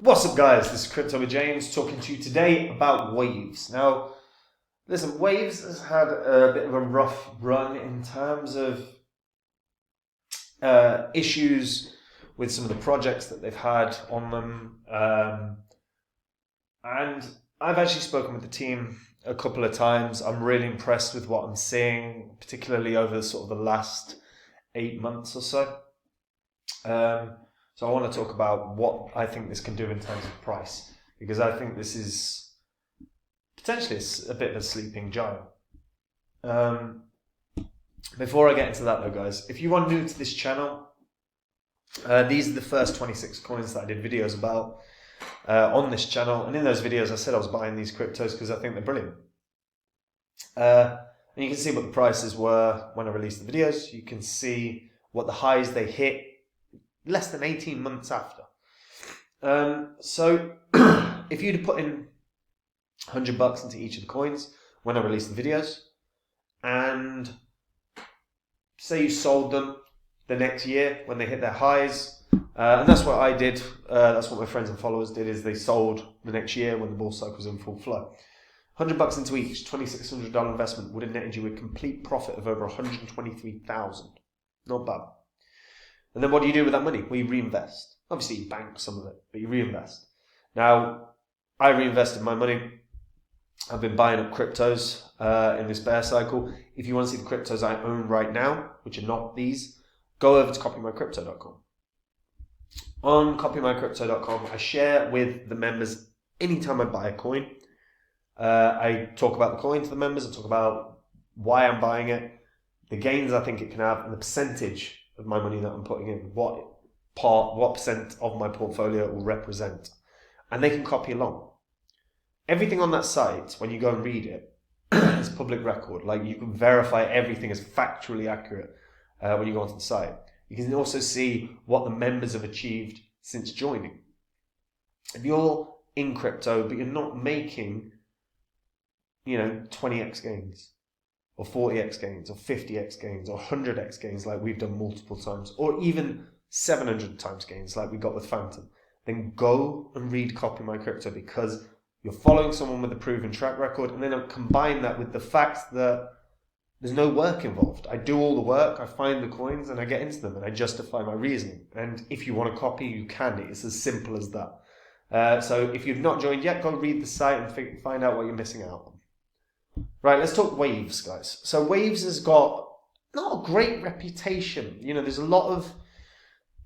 What's up, guys? This is Crypto with James talking to you today about Waves. Now, listen, Waves has had a bit of a rough run in terms of issues with some of the projects that they've had on them. And I've actually spoken with the team a couple of times. I'm really impressed with what I'm seeing, particularly over sort of the last 8 months or so. So I want to talk about what I think this can do in terms of price, because I think this is potentially a bit of a sleeping giant. Before I get into that though, guys, if you are new to this channel, these are the first 26 coins that I did videos about on this channel. And in those videos I said I was buying these cryptos because I think they're brilliant. And you can see what the prices were when I released the videos. You can see what the highs they hit less than 18 months after. So if you'd put in $100 into each of the coins when I released the videos, and say you sold them the next year when they hit their highs, and that's what I did, that's what my friends and followers did, is they sold the next year when the bull cycle was in full flow. $100 into each, $2,600 investment would have netted you a complete profit of over $123,000. Not bad. And then what do you do with that money? Well, you reinvest. Obviously, you bank some of it, but you reinvest. Now, I reinvested my money. I've been buying up cryptos in this bear cycle. If you want to see the cryptos I own right now, which are not these, go over to copymycrypto.com. On copymycrypto.com, I share with the members anytime I buy a coin. I talk about the coin to the members. I talk about why I'm buying it, the gains I think it can have, and the percentage of my money that I'm putting in, what percent of my portfolio it will represent, and they can copy along. Everything on that site, when you go and read it, is public record. Like, you can verify everything as factually accurate when you go onto the site. You can also see what the members have achieved since joining. If you're in crypto but you're not making 20x gains, or 40x gains, or 50x gains, or 100x gains like we've done multiple times, or even 700 times gains like we got with Phantom, then go and read Copy My Crypto, because you're following someone with a proven track record, and then I'll combine that with the fact that there's no work involved. I do all the work, I find the coins, and I get into them, and I justify my reasoning. And if you want to copy, you can. It's as simple as that. So if you've not joined yet, go read the site and find out what you're missing out on. Right, let's talk Waves, guys. So Waves has got not a great reputation. There's a lot of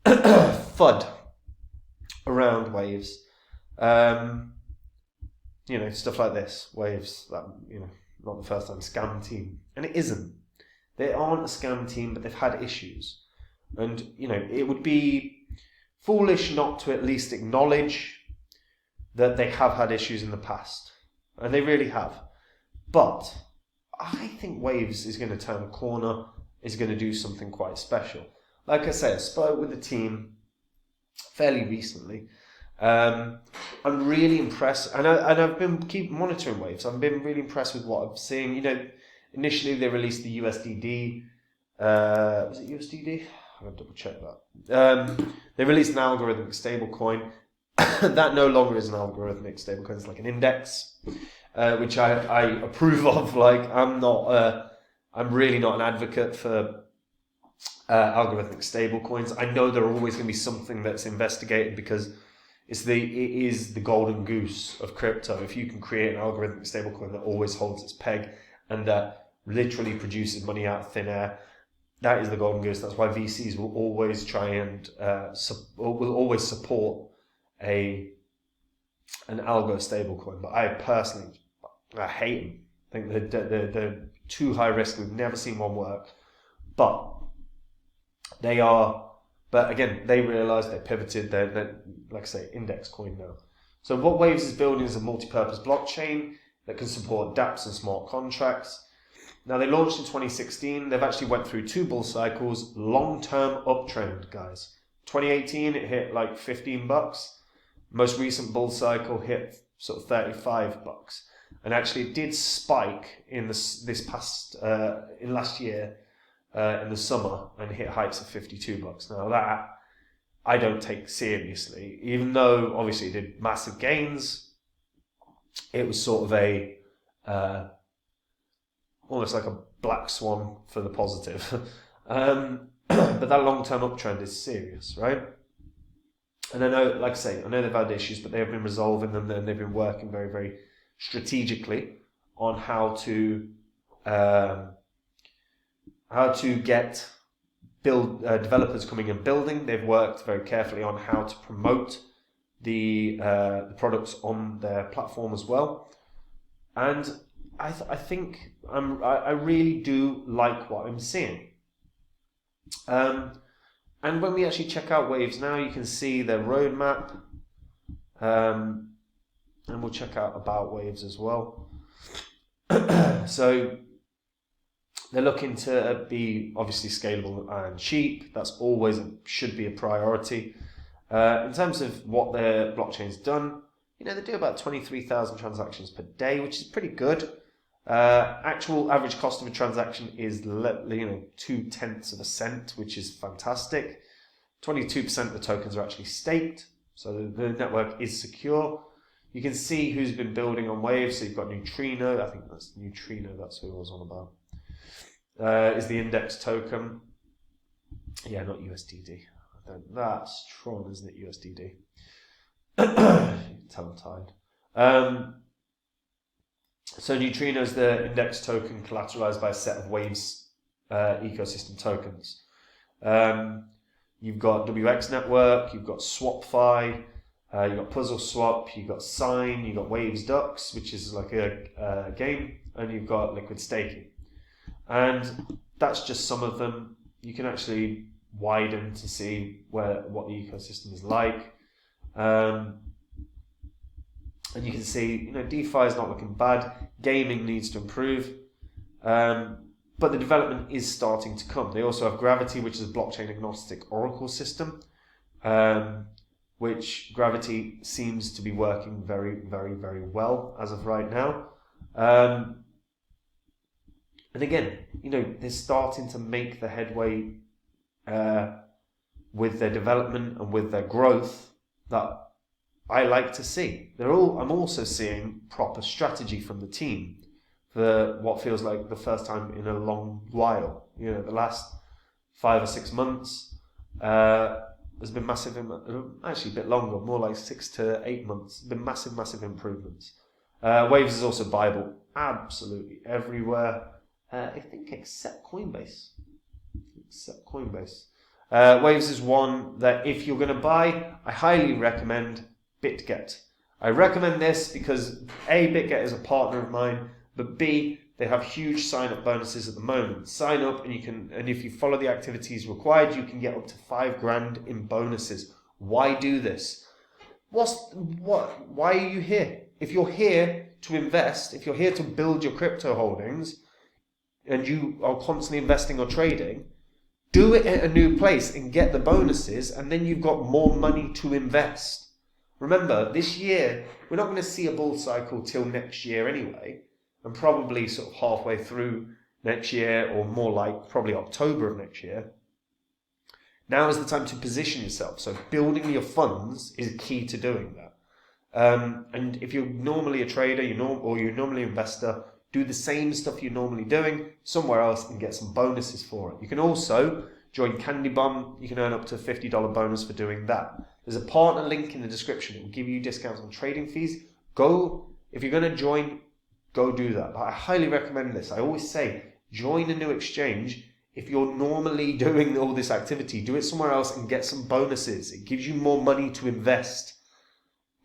FUD around Waves. Stuff like this. Waves, that, not the first time, scam team. And it isn't. They aren't a scam team, but they've had issues. And, it would be foolish not to at least acknowledge that they have had issues in the past. And they really have. But I think Waves is going to turn a corner, is going to do something quite special. Like I say, I spoke with the team fairly recently. I'm really impressed, and I've been keep monitoring Waves. I've been really impressed with what I'm seeing. Initially they released the USDD. Was it USDD? I'm going to double check that. They released an algorithmic stablecoin. That no longer is an algorithmic stablecoin. It's like an index. Which I approve of. Like, I'm really not an advocate for algorithmic stablecoins. I know there are always going to be something that's investigated, because it is the golden goose of crypto. If you can create an algorithmic stablecoin that always holds its peg and that literally produces money out of thin air, that is the golden goose. That's why VCs will always try and will always support an algo stablecoin. But I personally, I hate them. I think they're too high risk. We've never seen one work. But they are. But again, they realised, they pivoted. They're, like I say, index coin now. So what Waves is building is a multi-purpose blockchain that can support dApps and smart contracts. Now, they launched in 2016. They've actually went through 2 bull cycles. Long-term uptrend, guys. 2018, it hit like $15. Most recent bull cycle hit sort of $35. And actually, it did spike in last year in the summer, and hit heights of $52. Now, that I don't take seriously. Even though obviously it did massive gains, it was sort of a almost like a black swan for the positive. But that long-term uptrend is serious, right? And I know, like I say, I know they've had issues, but they have been resolving them, and they've been working very, very strategically on how to get developers coming and building. They've worked very carefully on how to promote the products on their platform as well, and I think I really do like what I'm seeing. And when we actually check out Waves now, you can see their roadmap, and we'll check out about Waves as well. So they're looking to be obviously scalable and cheap. That's always should be a priority. In terms of what their blockchain's done, they do about 23,000 transactions per day, which is pretty good. Actual average cost of a transaction is 0.2 cents, which is fantastic. 22% of the tokens are actually staked, so the network is secure. You can see who's been building on Waves. So you've got Neutrino. I think that's Neutrino. That's who I was on about. Is the index token? Yeah, not USDD. That's Tron, isn't it? USDD. Tongue-tied. So Neutrino is the index token collateralized by a set of Waves ecosystem tokens. You've got WX Network, you've got SwapFi, you've got Puzzle Swap, you've got Sign, you've got Waves Ducks, which is like a game, and you've got Liquid Staking. And that's just some of them. You can actually widen to see what the ecosystem is like. And you can see, DeFi is not looking bad. Gaming needs to improve. But the development is starting to come. They also have Gravity, which is a blockchain agnostic Oracle system, which Gravity seems to be working very, very, very well as of right now. And again, they're starting to make the headway with their development and with their growth that I like to see. I'm also seeing proper strategy from the team for what feels like the first time in a long while. The last 5 or 6 months, there's been massive, actually a bit longer, more like 6 to 8 months. There's been massive improvements. Waves is also viable absolutely everywhere. I think except Coinbase. Waves is one that if you're going to buy, I highly recommend BitGet. I recommend this because A, BitGet is a partner of mine, but B, they have huge sign-up bonuses at the moment. Sign up and if you follow the activities required, you can get up to $5,000 in bonuses. Why do this? Why are you here? If you're here to invest, if you're here to build your crypto holdings, and you are constantly investing or trading, do it at a new place and get the bonuses, and then you've got more money to invest. Remember, this year, we're not going to see a bull cycle till next year anyway, and probably sort of halfway through next year, or more like probably October of next year. Now is the time to position yourself. So building your funds is key to doing that. And if you're normally a trader, or you're normally an investor, do the same stuff you're normally doing somewhere else and get some bonuses for it. You can also join Candy Bomb. You can earn up to a $50 bonus for doing that. There's a partner link in the description. It will give you discounts on trading fees. If you're going to join, go do that. But I highly recommend this. I always say, join a new exchange. If you're normally doing all this activity, do it somewhere else and get some bonuses. It gives you more money to invest.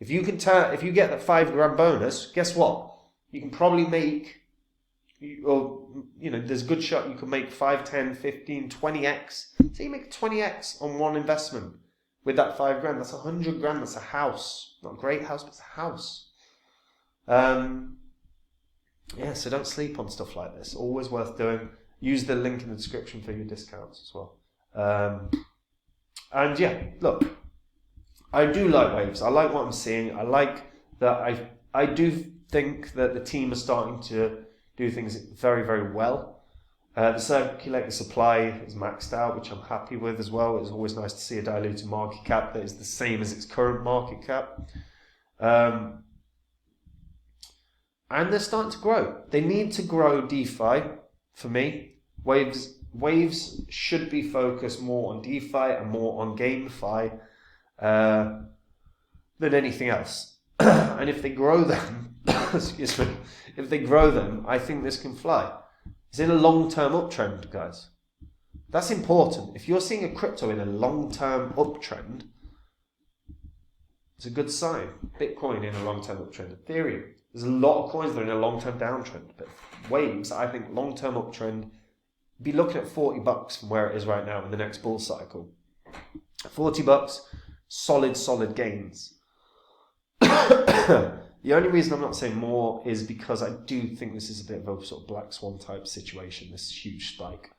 If you get that $5,000 bonus, guess what? You can probably make, there's a good shot you can make 5, 10, 15, 20x. So you make 20x on one investment with that $5,000. That's $100,000. That's a house. Not a great house, but it's a house. So don't sleep on stuff like this. Always worth doing. Use the link in the description for your discounts as well. Look, I do like Waves. I like what I'm seeing. I like that I do think that the team are starting to do things very, very well. The circulating supply is maxed out, which I'm happy with as well. It's always nice to see a diluted market cap that is the same as its current market cap. And they're starting to grow. They need to grow DeFi for me. Waves should be focused more on DeFi and more on GameFi than anything else. And if they grow them, excuse me, if they grow them, I think this can fly. It's in a long-term uptrend, guys. That's important. If you're seeing a crypto in a long-term uptrend, it's a good sign. Bitcoin in a long-term uptrend. Ethereum. There's a lot of coins that are in a long-term downtrend. But Waves, I think long-term uptrend, be looking at $40 from where it is right now in the next bull cycle. $40, solid gains. The only reason I'm not saying more is because I do think this is a bit of a sort of black swan type situation, this huge spike.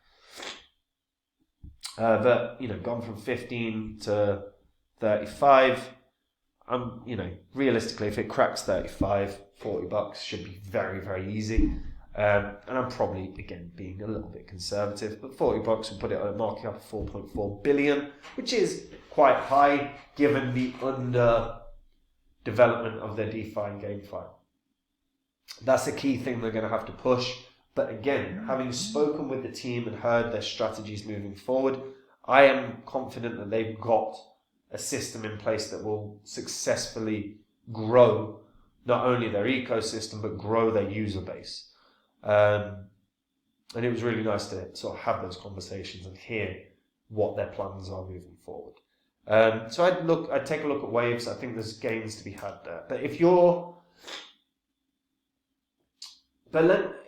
But, gone from 15 to 35, realistically, if it cracks 35, $40 should be very easy. And I'm probably, again, being a little bit conservative, but $40 would put it on a market cap of 4.4 billion, which is quite high given the development of their DeFi and GameFi. That's a key thing they're going to have to push. But again, having spoken with the team and heard their strategies moving forward, I am confident that they've got a system in place that will successfully grow not only their ecosystem, but grow their user base. And it was really nice to sort of have those conversations and hear what their plans are moving forward. So I'd take a look at Waves. I think there's gains to be had there. But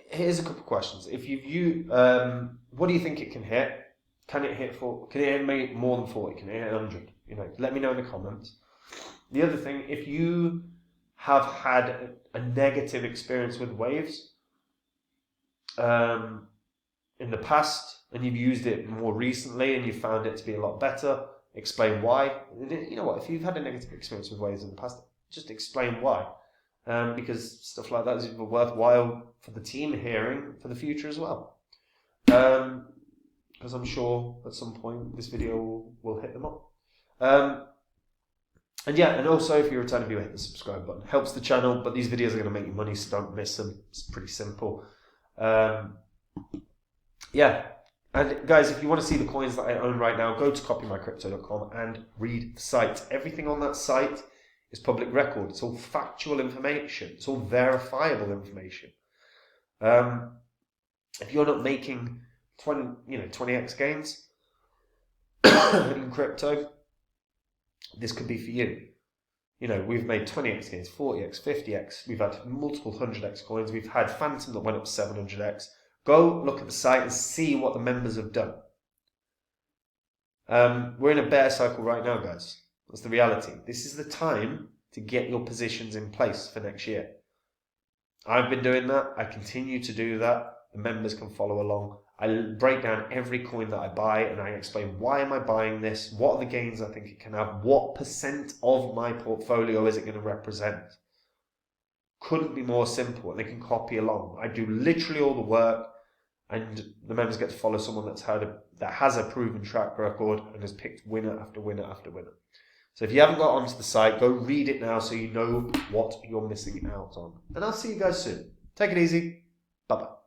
here's a couple of questions. What do you think it can hit? Can it hit more than 40? Can it hit 100? Let me know in the comments. The other thing, if you have had a negative experience with Waves in the past and you've used it more recently and you found it to be a lot better, explain why. You know what? If you've had a negative experience with Waves in the past, just explain why. Because stuff like that is worthwhile for the team hearing for the future as well. Because I'm sure at some point this video will hit them up. And also if you're a returning viewer, hit the subscribe button. Helps the channel, but these videos are going to make you money, so don't miss them. It's pretty simple. And guys, if you want to see the coins that I own right now, go to copymycrypto.com and read the site. Everything on that site is public record. It's all factual information. It's all verifiable information. If you're not making 20x gains in crypto, this could be for you. We've made 20x gains, 40x, 50x. We've had multiple 100x coins. We've had Phantom that went up 700x. Go look at the site and see what the members have done. We're in a bear cycle right now, guys. That's the reality. This is the time to get your positions in place for next year. I've been doing that. I continue to do that. The members can follow along. I break down every coin that I buy and I explain why am I buying this, what are the gains I think it can have, what % of my portfolio is it going to represent. Couldn't be more simple, and they can copy along. I do literally all the work, and the members get to follow someone that has a proven track record and has picked winner after winner after winner. So if you haven't got onto the site, go read it now so you know what you're missing out on. And I'll see you guys soon. Take it easy. Bye-bye.